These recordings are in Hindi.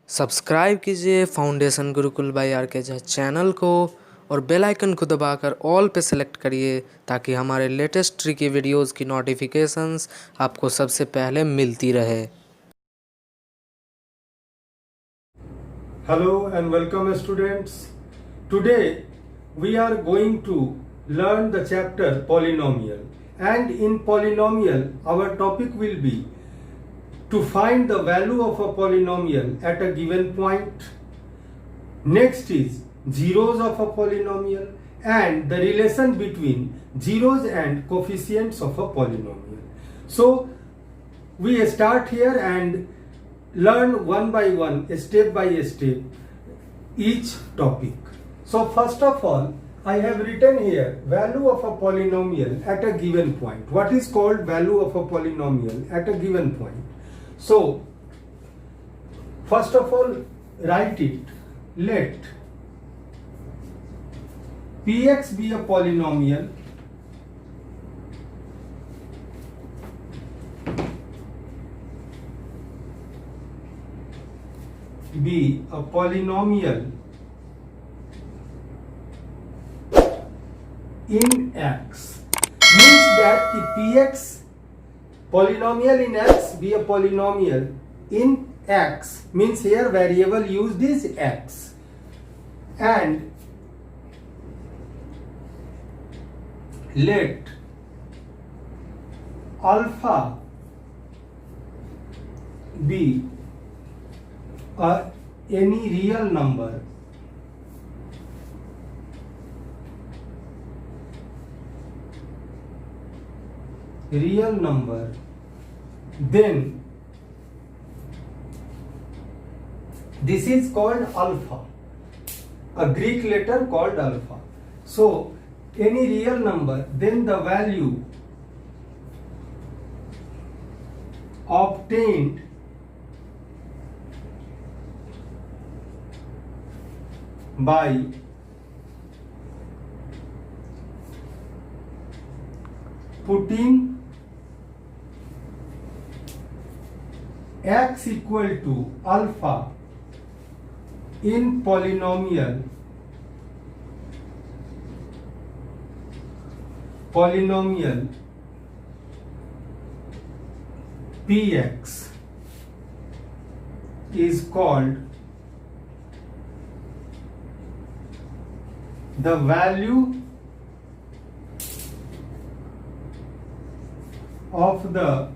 सब्सक्राइब कीजिए फाउंडेशन गुरुकुल बाई आर के चैनल को और बेल आइकन को दबाकर ऑल पे सेलेक्ट करिए ताकि हमारे लेटेस्ट ट्रिकी वीडियोस की नोटिफिकेशंस आपको सबसे पहले मिलती रहे। Hello and welcome students. Today we are going to learn the chapter polynomial, and in polynomial our topic will be to find the value of a polynomial at a given point. Next is zeros of a polynomial and the relation between zeros and coefficients of a polynomial. So we start here and learn one by one, step by step, each topic. So first of all, I have written here value of a polynomial at a given point. What is called value of a polynomial at a given point? So first of all, write it. Let Px be a polynomial in X. Means that the Px polynomial in X be a polynomial in X. Means here variable used is X. And let alpha be any real number then this is called alpha, a Greek letter called alpha. So any real number, then the value obtained by putting X equal to alpha in polynomial Px is called the value of the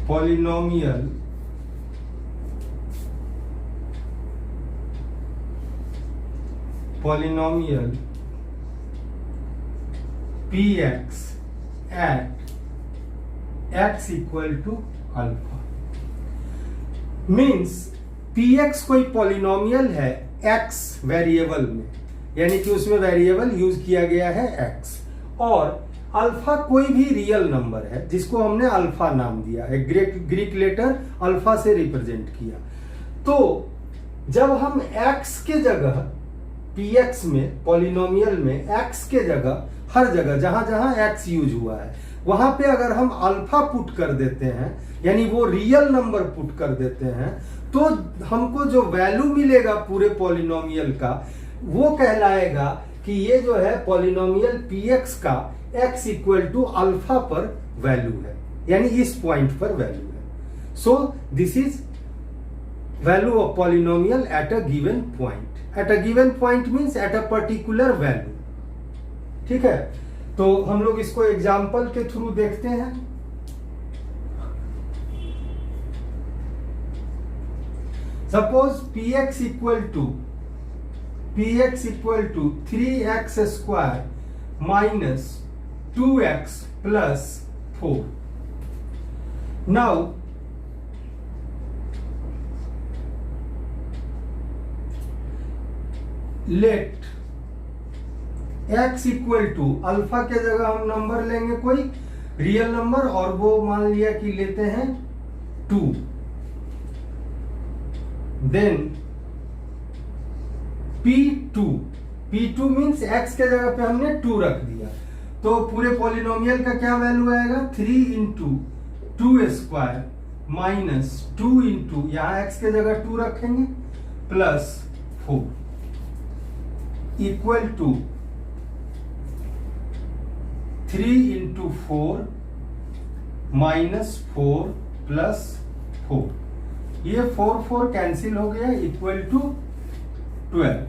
polynomial Px at x equal to alpha. Means Px कोई पॉलिनोमियल है x वेरिएबल में, यानी कि उसमें वेरिएबल यूज किया गया है x, और अल्फा कोई भी रियल नंबर है जिसको हमने अल्फा नाम दिया है, ग्रीक लेटर अल्फा से रिप्रेजेंट किया। तो जब हम x के जगह Px में पॉलिनोमियल में x के जगह हर जगह जहां जहां x यूज हुआ है वहां पे अगर हम अल्फा पुट कर देते हैं, यानी वो रियल नंबर पुट कर देते हैं, तो हमको जो वैल्यू मिलेगा पूरे पॉलिनोमियल का वो कहलाएगा कि ये जो है पॉलिनोमियल Px का x इक्वल टू अल्फा पर वैल्यू है, यानी इस पॉइंट पर वैल्यू है। So this is value of polynomial at a given point. At a given point means at a particular value. ठीक है, तो हम लोग इसको एग्जाम्पल के थ्रू देखते हैं। Suppose Px equal to 3x square minus 2x plus 4। Now let x equal to alpha के जगह हम नंबर लेंगे कोई रियल नंबर, और वो मान लिया कि लेते हैं 2। देन P2 मीन्स x के जगह पे हमने 2 रख दिया, तो पूरे पॉलिनोमियल का क्या वैल्यू आएगा 3 इंटू 2 स्क्वायर माइनस 2 इंटू यहां x के जगह 2 रखेंगे plus 4 equal to 3 into 4 minus 4 plus 4, ये 4 कैंसिल हो गया इक्वल टू 12।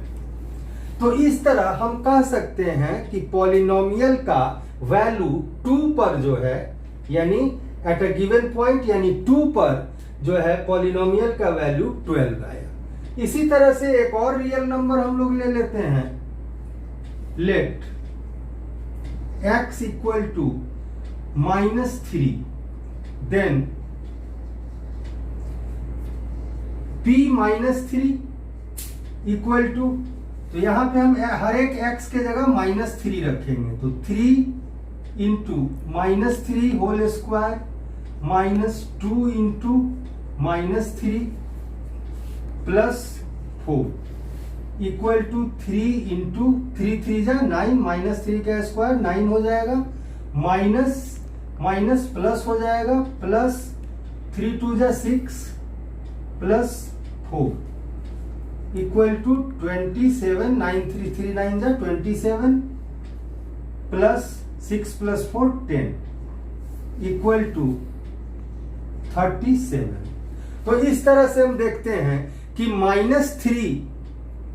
तो इस तरह हम कह सकते हैं कि पॉलिनोमियल का वैल्यू 2 पर जो है यानी एट अ गिवन पॉइंट यानी 2 पर जो है पॉलिनोमियल का वैल्यू 12 आया। इसी तरह से एक और रियल नंबर हम लोग ले लेते हैं, let x equal to -3, then p -3 equal to, तो यहां पे हम हर एक x के जगह -3 रखेंगे, तो 3 into -3 whole square minus 2 into -3 plus 4 equal to 3 into 3 जा 9 -3 का स्क्वायर 9 हो जाएगा, माइनस माइनस प्लस हो जाएगा, प्लस 3 2 जा 6 प्लस 4 इक्वल टू 27, 9 3 3 9 जा 27 प्लस 6 प्लस 4 10 इक्वल टू 37। तो इस तरह से हम देखते हैं कि -3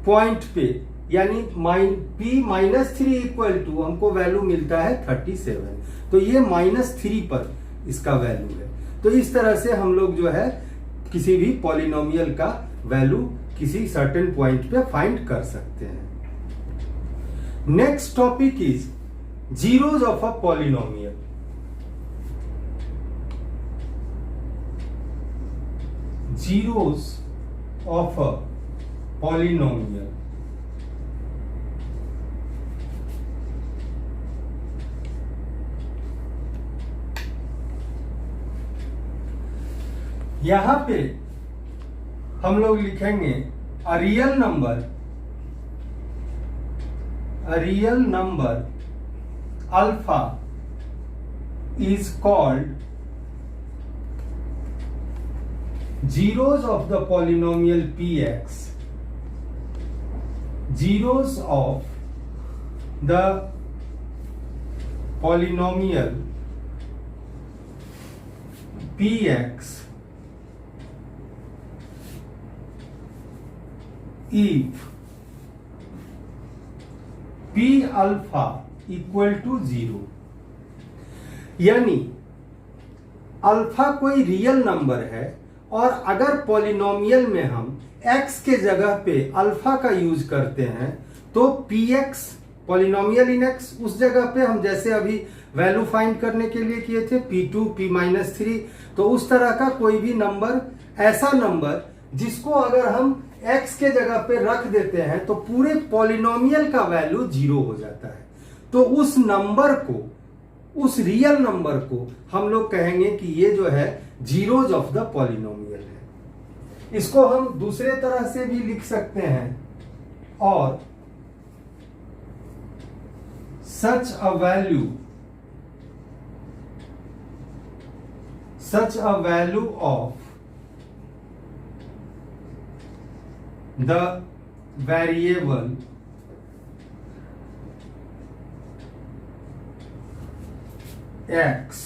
पॉइंट पे यानी p -3 इक्वल टू हमको वैल्यू मिलता है 37, तो ये -3 पर इसका वैल्यू है। तो इस तरह से हम लोग जो है किसी भी पॉलिनोमियल का वैल्यू किसी सर्टेन पॉइंट पे फाइंड कर सकते हैं। Next topic is zeros of a polynomial. Zeros of a polynomial, यहां पे हम लोग लिखेंगे a real number alpha is called zeros of the polynomial px, zeros of the polynomial px if p alpha equal to 0, यानी अल्फा कोई रियल नंबर है और अगर पॉलिनोमियल में हम x के जगह पे अल्फा का यूज करते हैं तो px पॉलिनोमियल इन x, उस जगह पे हम जैसे अभी वैल्यू फाइंड करने के लिए किए थे p2 p -3, तो उस तरह का कोई भी नंबर, ऐसा नंबर जिसको अगर हम x के जगह पे रख देते हैं तो पूरे पॉलिनोमियल का वैल्यू 0 हो जाता है। तो उस नंबर को, उस रियल नंबर को हम लोग कहेंगे कि ये जो है जीरोज ऑफ द पॉलिनोमियल है। इसको हम दूसरे तरह से भी लिख सकते हैं, और such a value of the variable x,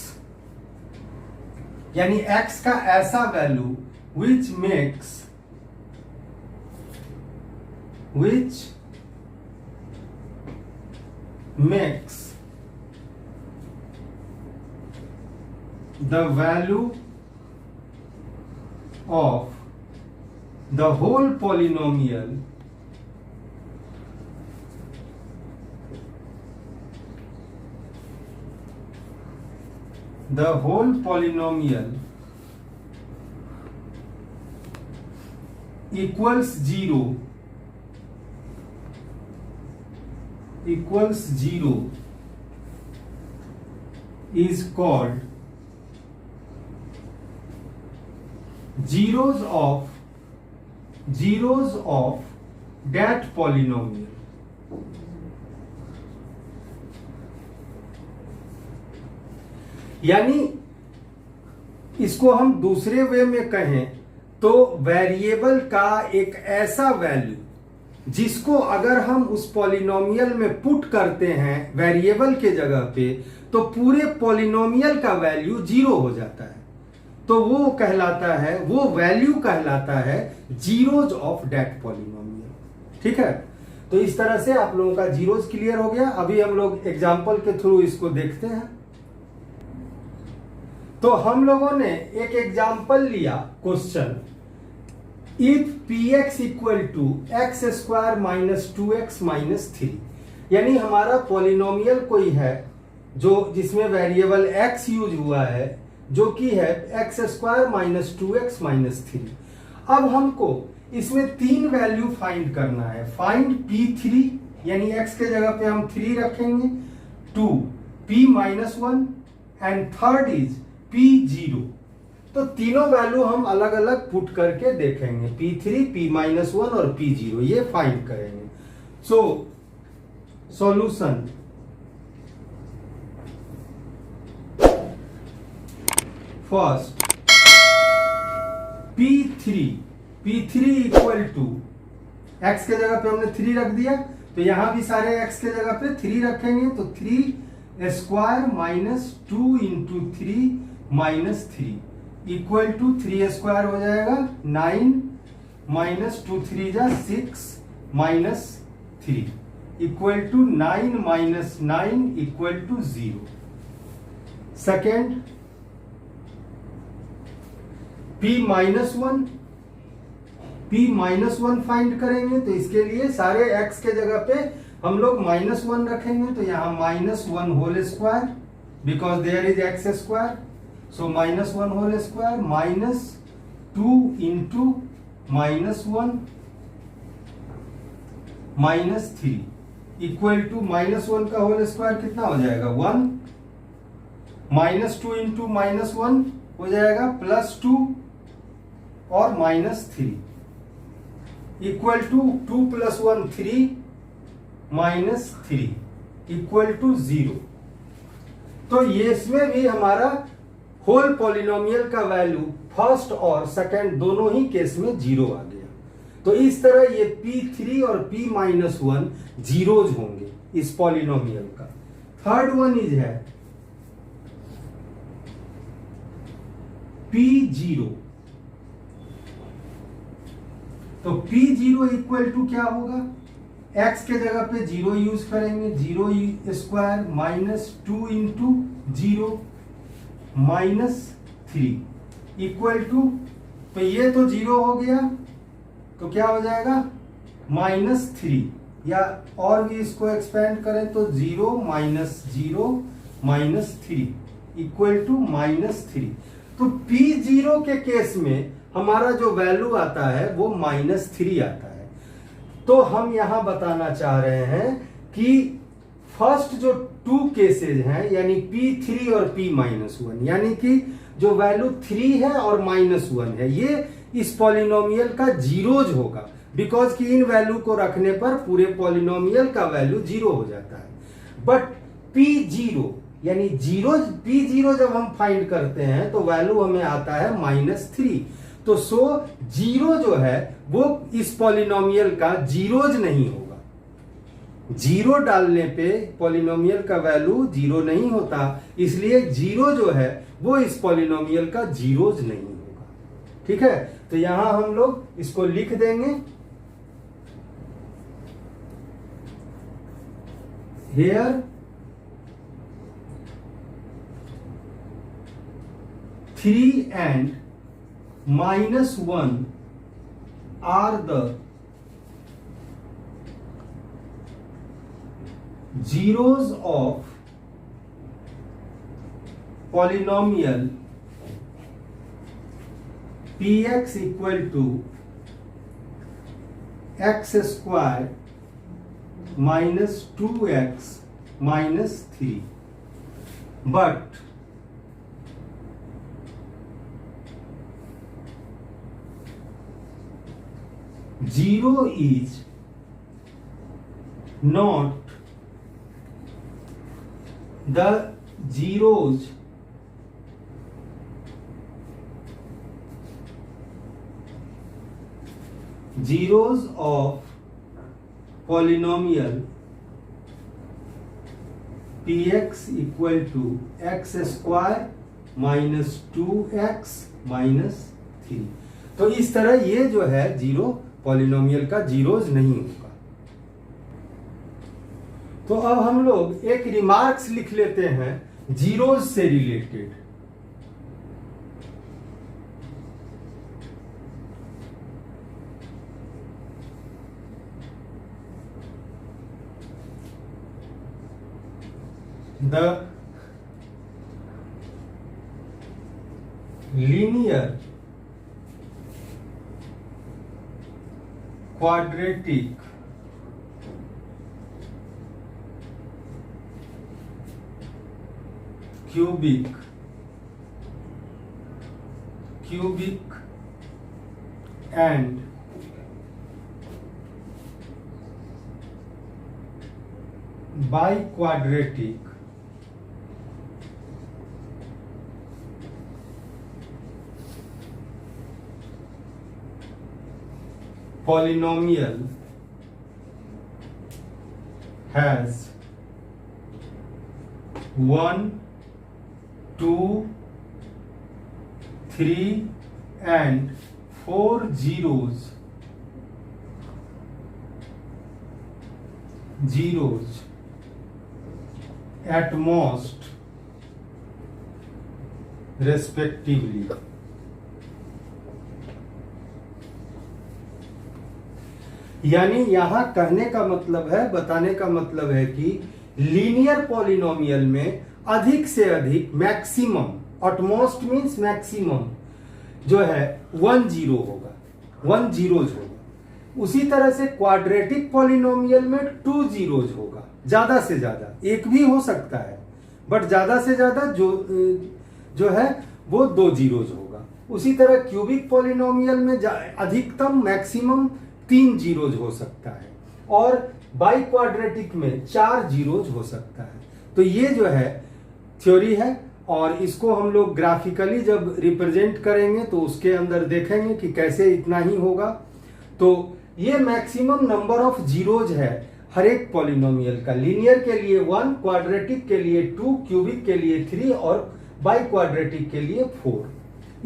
यानी x का ऐसा value which makes the value of the whole polynomial equals 0 is called zeros of that polynomial। यानी इसको हम दूसरे वे में कहें तो वेरिएबल का एक ऐसा वैल्यू जिसको अगर हम उस पॉलिनोमियल में पुट करते हैं वेरिएबल के जगह पे, तो पूरे पॉलिनोमियल का वैल्यू 0 हो जाता है। तो वो कहलाता है, वो वैल्यू कहलाता है जीरोज ऑफ दैट पॉलिनोमियल। ठीक है, तो इस तरह से आप लोगों का जीरोज क्लियर हो गया। अभी हम लोग एग्जाम्पल के थ्रू इसको देखते हैं। तो हम लोगों ने एक एग्जाम्पल लिया question, if px equal to x square minus 2x minus 3, यानी हमारा पॉलिनोमियल कोई है जो जिसमें वेरिएबल x यूज हुआ है, जो कि है x square minus 2x minus 3। अब हमको इसमें 3 वैल्यू फाइंड करना है। फाइंड p3, यानी x के जगह पे हम 3 रखेंगे, 2 p minus 1 and third is p0। तो तीनों वैल्यू हम अलग अलग पुट करके देखेंगे, p3, p माइनस 1 और p0, ये फाइंड करेंगे। So solution, first p3 equal to x के जगह पे हमने 3 रख दिया, तो यहां भी सारे x के जगह पे 3 रखेंगे, तो 3 square minus 2 into 3 minus 3 equal to 3 square हो जाएगा 9 माइनस 2 3 जा 6 minus 3 equal to 9 minus 9 equal to 0। Second p minus 1 find करेंगे, तो इसके लिए सारे x के जगह पे हम लोग माइनस 1 रखेंगे, तो यहां minus 1 whole square because there is x square, so minus 1 whole square minus 2 into minus 1 minus 3 equal to minus 1 का होल स्क्वायर कितना हो जाएगा 1, माइनस 2 इंटू माइनस 1 हो जाएगा प्लस 2 और minus 3 equal to 2 plus 1 3 minus 3 equal to 0। तो ये इसमें भी हमारा होल पॉलिनोमियल का वैल्यू फर्स्ट और सेकंड दोनों ही केस में 0 आ गया। तो इस तरह ये p3 और p माइनस 1 जीरोज होंगे इस पॉलिनोमियल का। थर्ड वन इज है p0, तो p0 इक्वल टू क्या होगा, x के जगह पे 0 यूज करेंगे, 0 square minus 2 into 0 minus 3 equal to, तो ये तो 0 हो गया, तो क्या हो जाएगा माइनस 3, या और भी इसको एक्सपेंड करें तो 0 माइनस 3 इक्वल टू माइनस 3। तो p0 के केस में हमारा जो वैल्यू आता है वो माइनस 3 आता है। तो हम यहां बताना चाह रहे हैं कि फर्स्ट जो 2 केसेज हैं, यानी p3 और p माइनस 1, यानी कि जो वैल्यू 3 है और माइनस 1 है, ये इस पॉलिनोमियल का जीरोज होगा, बिकॉज कि इन वैल्यू को रखने पर पूरे पॉलिनोमियल का वैल्यू 0 हो जाता है। बट p0 यानी p0 जब हम फाइंड करते हैं तो वैल्यू हमें आता है माइनस 3। तो सो 0 जो है वो इस पॉलिनोमियल का जीरोज नहीं होगा। 0 डालने पे पॉलिनोमियल का वैल्यू 0 नहीं होता, इसलिए 0 जो है वो इस पॉलिनोमियल का जीरोज नहीं होगा। ठीक है, तो यहां हम लोग इसको लिख देंगे, here 3 and minus 1 are the zeros of polynomial px equal to x square minus 2x minus 3, but zero is not the zeros zeros of polynomial px equal to x square minus 2x minus 3। तो इस तरह ये जो है जीरो पॉलिनोमियल का जीरोज नहीं होगा। तो अब हम लोग एक रिमार्क्स लिख लेते हैं जीरोज से related. The linear quadratic cubic and biquadratic polynomial has 1, 2, 3 and 4 zeros at most respectively। यानी यहां कहने का मतलब है, बताने का मतलब है कि लीनियर पॉलिनोमियल में अधिक से अधिक मैक्सिमम, ऑटमोस्ट मींस मैक्सिमम जो है 1 जीरो होगा, 1 जीरोज होगा। उसी तरह से क्वाड्रेटिक पॉलिनोमियल में 2 जीरोज होगा, ज्यादा से ज्यादा, एक भी हो सकता है बट ज्यादा से ज्यादा जो है वो 2 जीरोज होगा। उसी तरह क्यूबिक पॉलिनोमियल में अधिकतम मैक्सिमम 3 जीरोज हो सकता है और बाई क्वाड्रेटिक में 4 जीरोज हो सकता है। तो ये जो है थ्योरी है और इसको हम लोग ग्राफिकली जब रिप्रेजेंट करेंगे तो उसके अंदर देखेंगे कि कैसे इतना ही होगा। तो ये मैक्सिमम नंबर ऑफ जीरोज है हर एक पॉलिनोमियल का। लीनियर के लिए 1, क्वाड्रेटिक के लिए 2, क्यूबिक के लिए 3 और बाई क्वाड्रेटिक के लिए 4,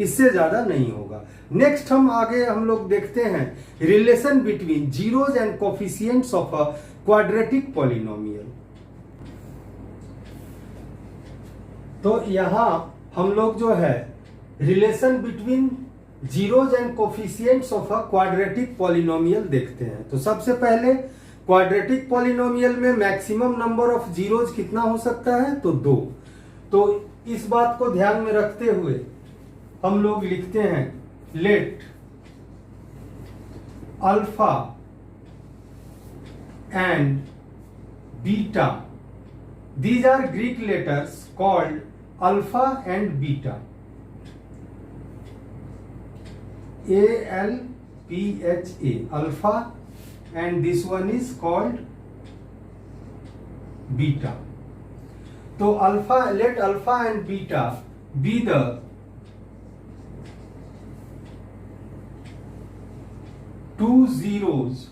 इससे ज्यादा नहीं होगा। नेक्स्ट हम लोग देखते हैं relation between zeros and coefficients of a quadratic polynomial. तो यहां हम लोग जो है relation between zeros and coefficients of a quadratic polynomial देखते हैं। तो सबसे पहले क्वाड्रेटिक पॉलिनोमियल में मैक्सिमम नंबर ऑफ जीरोज कितना हो सकता है? तो 2। तो इस बात को ध्यान में रखते हुए हम लोग लिखते हैं let alpha and beta, these are Greek letters called alpha and beta, ALPHA, alpha, and this one is called beta. So let alpha and beta be the two zeros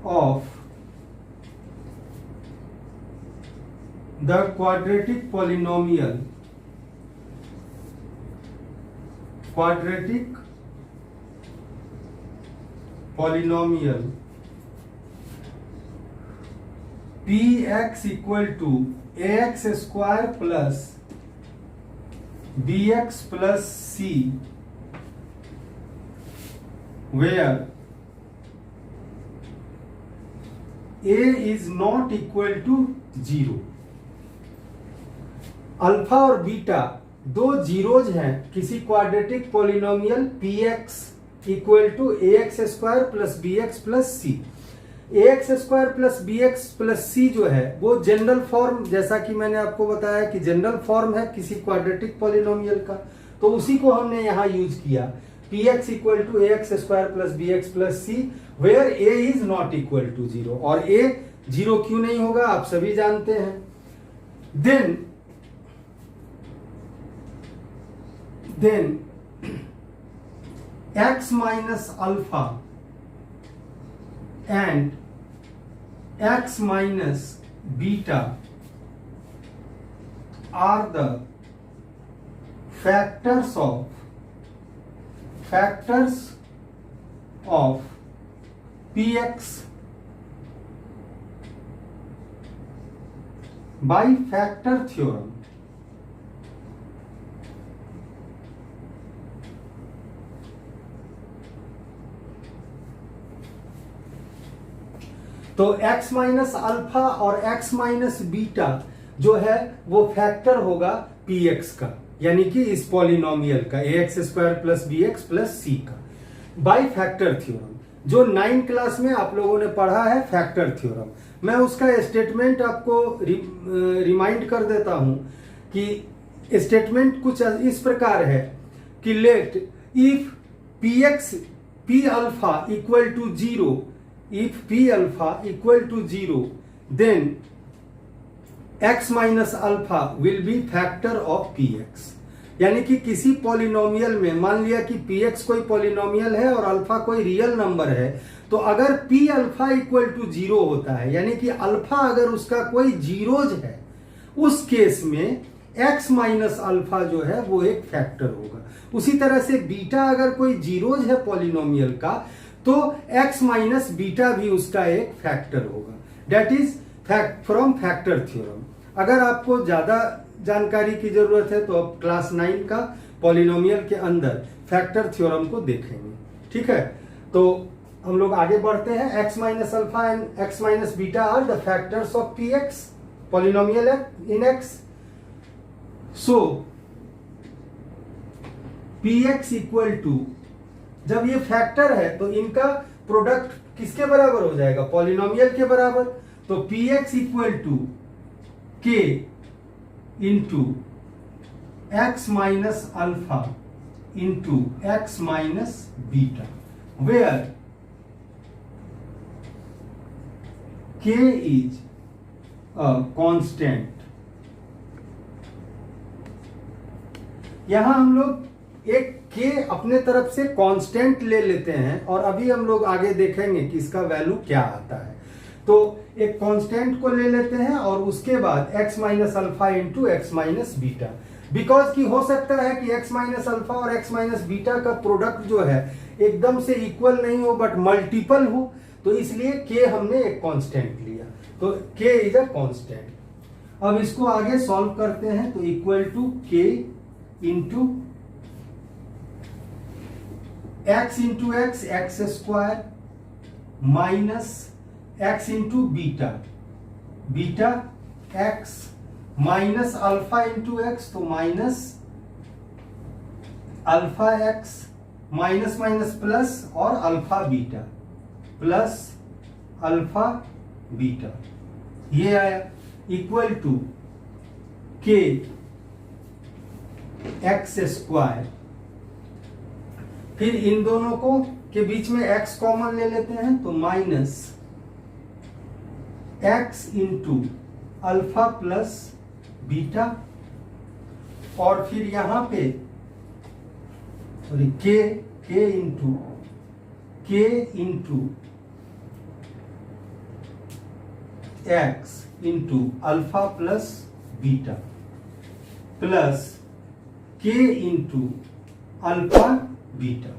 of the quadratic polynomial px equal to ax square plus bx plus c, where a is not equal to 0। Alpha और बीटा दो जीरोज हैं किसी quadratic polynomial px equal to ax square plus bx plus C. ax square plus bx plus C जो है वो जनरल फॉर्म, जैसा कि मैंने आपको बताया कि जनरल फॉर्म है किसी क्वाड्रेटिक पॉलिनोमियल का, तो उसी को हमने यहां यूज किया px equal to ax square plus bx plus C, where a is not equal to 0। और a 0 क्यों नहीं होगा आप सभी जानते हैं। Then x minus alpha and x minus beta are the factors of px by factor theorem. तो x माइनस अल्फा और x माइनस बीटा जो है वो फैक्टर होगा px का, यानी कि इस पॉलिनोमियल का ax square plus bx plus c का, बाय फैक्टर थ्योरम, जो 9 क्लास में आप लोगों ने पढ़ा है फैक्टर थ्योरम। मैं उसका स्टेटमेंट आपको रिमाइंड कर देता हूं कि स्टेटमेंट कुछ इस प्रकार है कि let if p alpha equal to 0, if p alpha equal to 0, then x minus alpha will be factor of px। यानी कि किसी पॉलिनोमियल में मान लिया कि px कोई पॉलिनोमियल है और अल्फा कोई रियल नंबर है, तो अगर p अल्फा इक्वल टू 0 होता है, यानी कि अल्फा अगर उसका कोई जीरोज है, उस केस में x माइनस अल्फा जो है वो एक फैक्टर होगा। उसी तरह से बीटा अगर कोई जीरोज है पॉलिनोमियल का, तो x माइनस बीटा भी उसका एक फैक्टर होगा। That is from factor theorem. अगर आपको ज्यादा जानकारी की जरूरत है तो आप क्लास 9 का पॉलिनोमियल के अंदर फैक्टर थ्योरम को देखेंगे। ठीक है, तो हम लोग आगे बढ़ते हैं। x minus alpha and x minus beta are the factors of px polynomial in x। So px equal to, जब ये फैक्टर है तो इनका प्रोडक्ट किसके बराबर हो जाएगा? पॉलिनोमियल के बराबर। तो px equal to k into x minus alpha into x minus beta, where k is a constant. यहां हम लोग एक k अपने तरफ से कांस्टेंट ले लेते हैं और अभी हम लोग आगे देखेंगे कि इसका वैल्यू क्या आता है। तो एक कांस्टेंट को ले लेते हैं और उसके बाद x minus alpha into x minus beta, because की हो सकता है कि x माइनस अल्फा और x माइनस बीटा का प्रोडक्ट जो है एकदम से इक्वल नहीं हो बट मल्टीपल हो, तो इसलिए k हमने एक कांस्टेंट लिया। तो k इज अ कांस्टेंट। अब इसको आगे सॉल्व करते हैं, तो equal to k into x into x x square minus x into beta beta x minus alpha into x, तो minus alpha x minus minus plus और alpha beta plus alpha beta, ये आया equal to k x square. फिर इन दोनों को के बीच में x कॉमन ले लेते हैं, तो minus x into alpha plus beta, और फिर यहां पे k into x into alpha plus beta plus k into alpha beta.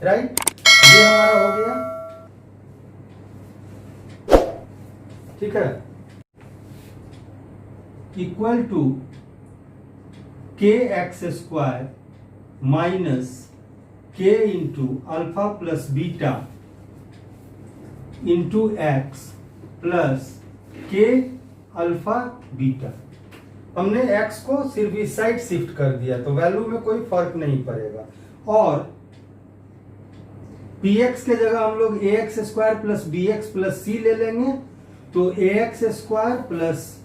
Right, ये हमारा हो गया। ठीक है, equal to k x square minus k into alpha plus beta into x plus k alpha beta. हमने x को सिर्फ इस साइड शिफ्ट कर दिया तो वैल्यू में कोई फर्क नहीं पड़ेगा, और px के जगह हम लोग ax square plus bx plus c ले लेंगे, तो ax square plus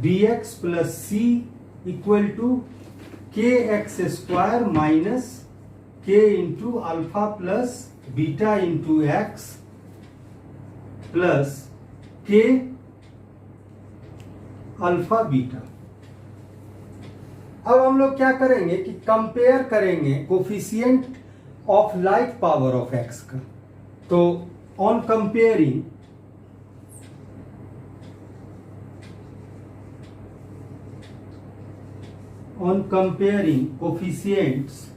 bx plus c equal to kx square minus k into alpha plus beta into x plus k alpha beta. अब हम लोग क्या करेंगे कि कंपेयर करेंगे coefficient of like power of x का। तो on comparing coefficients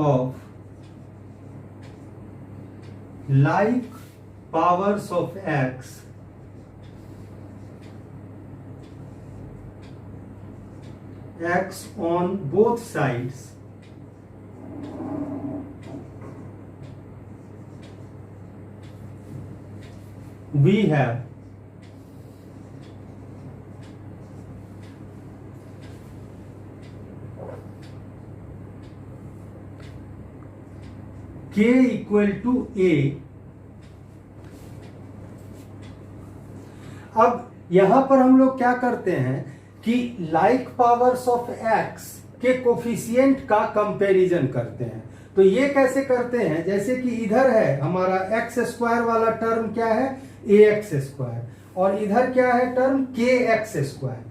of like powers of x on both sides we have k equal to a। अब यहां पर हम लोग क्या करते हैं कि लाइक पावर्स ऑफ एक्स के कोफिशिएंट का कंपैरिजन करते हैं। तो ये कैसे करते हैं, जैसे कि इधर है हमारा एक्स स्क्वायर वाला टर्म क्या है ए एक्स स्क्वायर, और इधर क्या है टर्म के एक्स स्क्वायर।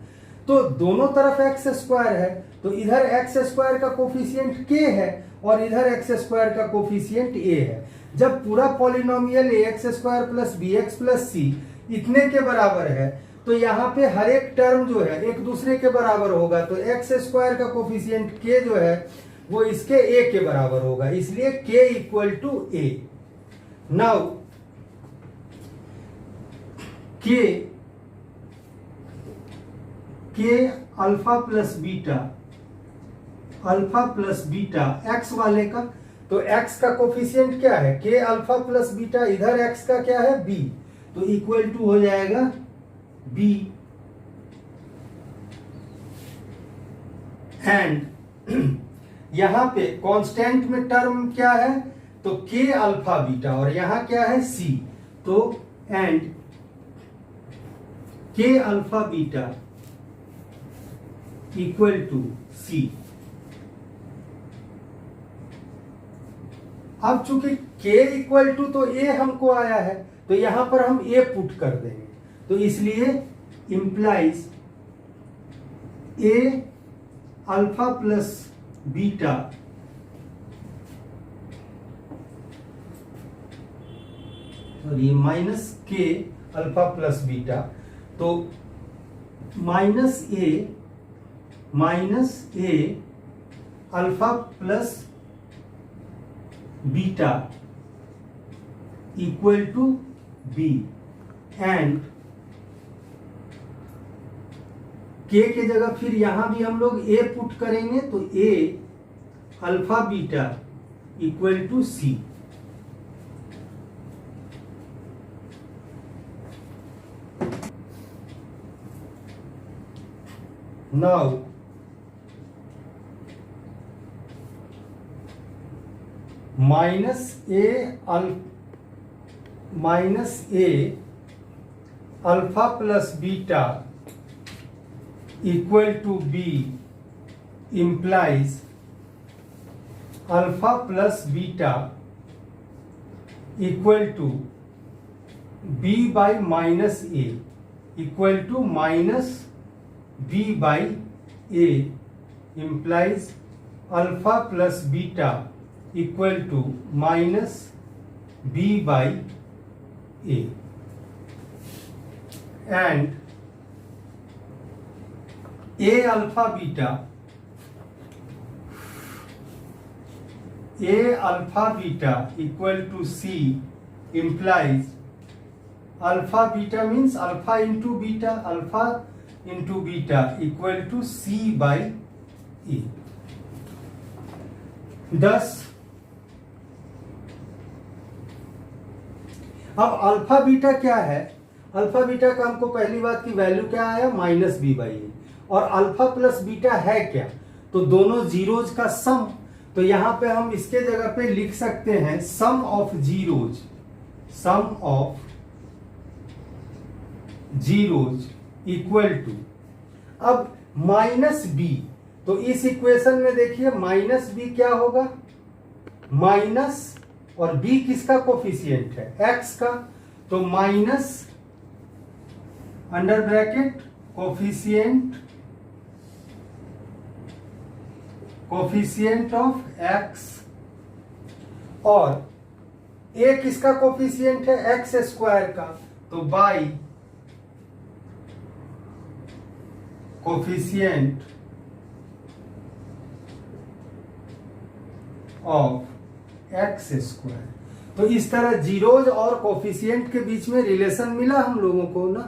तो दोनों तरफ एक्स स्क्वायर है, तो इधर एक्स स्क्वायर का कोफिशिएंट के है और इधर एक्स स्क्वायर का कोफिशिएंट ए है। जब पूरा polynomial a x square plus b x plus c इतने के बराबर है, तो यहाँ पे हर एक टर्म जो है एक दूसरे के बराबर होगा। तो एक्स स्क्वायर का कोफिशिएंट के जो है वो इसके ए के बराबर होगा, इसलिए के इक्वल टू ए। नाउ के अल्फा प्लस बीटा एक्स वाले का, तो एक्स का कोफिशिएंट क्या है के अल्फा प्लस बीटा, इधर एक्स का क्या है बी, तो इक्वल टू हो जाएगा बी। एंड यहां पे कांस्टेंट में टर्म क्या है, तो के अल्फा बीटा, और यहां क्या है सी, तो एंड के अल्फा बीटा इक्वल टू सी। अब चूंकि k इक्वल टू तो a हमको आया है, तो यहां पर हम a पुट कर देंगे, तो इसलिए implies a alpha plus beta sorry minus k alpha plus beta, तो minus a alpha plus beta equal to b. And के जगह फिर यहां भी हम लोग ए पुट करेंगे, तो a alpha beta equal to c. Now minus a alpha plus beta equal to b implies alpha plus beta equal to b by minus a equal to minus b by a implies alpha plus beta equal to minus b by a. And a alpha beta equal to c implies alpha beta means alpha into beta equal to c by a. 10 अब अल्फा बीटा क्या है, अल्फा बीटा का हमको पहली बात की वैल्यू क्या आया माइनस बी बाई ए, और अल्फा प्लस बीटा है क्या, तो दोनों जीरोज का सम। तो यहां पे हम इसके जगह पे लिख सकते हैं सम ऑफ जीरोज इक्वल टू, अब माइनस बी, तो इस इक्वेशन में देखिए माइनस बी क्या होगा, माइनस और b किसका कोफिशिएंट है x का, तो minus under bracket coefficient coefficient of x, और ए किसका कोफिशिएंट है? एक्स स्क्वायर का, तो by coefficient of x square. तो इस तरह जीरोज और कोफिशिएंट के बीच में रिलेशन मिला हम लोगों को ना,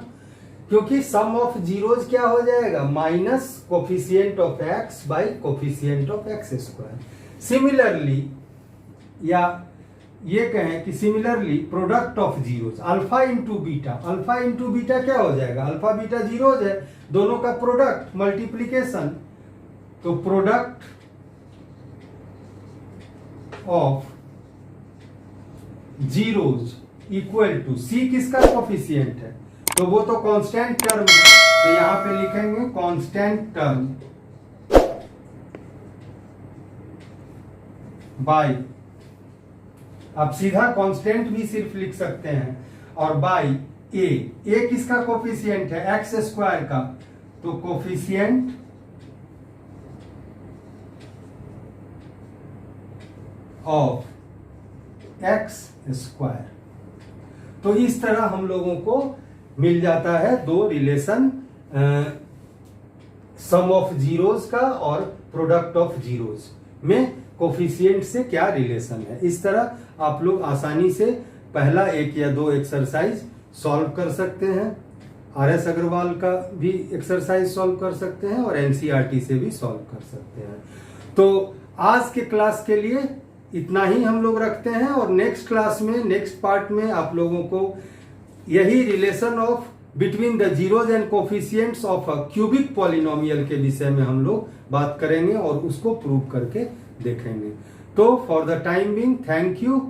क्योंकि सम ऑफ जीरोज क्या हो जाएगा? Minus coefficient of x by coefficient of x square. Similarly, या ये कहें कि similarly product of zeros alpha into beta, alpha into beta क्या हो जाएगा? अल्फा बीटा जीरोज है, दोनों का प्रोडक्ट मल्टीप्लीकेशन, तो product of zeros equal to C किसका कोफिशिएंट है? तो वो तो कांस्टेंट टर्म है, तो यहां पे लिखेंगे कांस्टेंट टर्म बाई, अब सीधा कांस्टेंट भी सिर्फ लिख सकते हैं, और बाई ए किसका कोफिशिएंट है? एक्स स्क्वायर का, तो कोफिशिएंट ऑफ एक्स स्क्वायर। तो इस तरह हम लोगों को मिल जाता है दो रिलेशन, सम ऑफ जीरोज का और प्रोडक्ट ऑफ जीरोज में कोफिशिएंट से क्या रिलेशन है। इस तरह आप लोग आसानी से पहला एक या दो एक्सरसाइज सॉल्व कर सकते हैं। आर.एस. अग्रवाल का भी एक्सरसाइज सॉल्व कर सकते हैं और एनसीईआरटी से भी सॉल्व कर सकते हैं। तो आज के क्लास के लिए इतना ही हम लोग रखते हैं, और नेक्स्ट क्लास में, नेक्स्ट पार्ट में आप लोगों को यही relation of between the zeros and coefficients of a cubic polynomial के विषय में हम लोग बात करेंगे और उसको प्रूव करके देखेंगे। तो for the time being, thank you.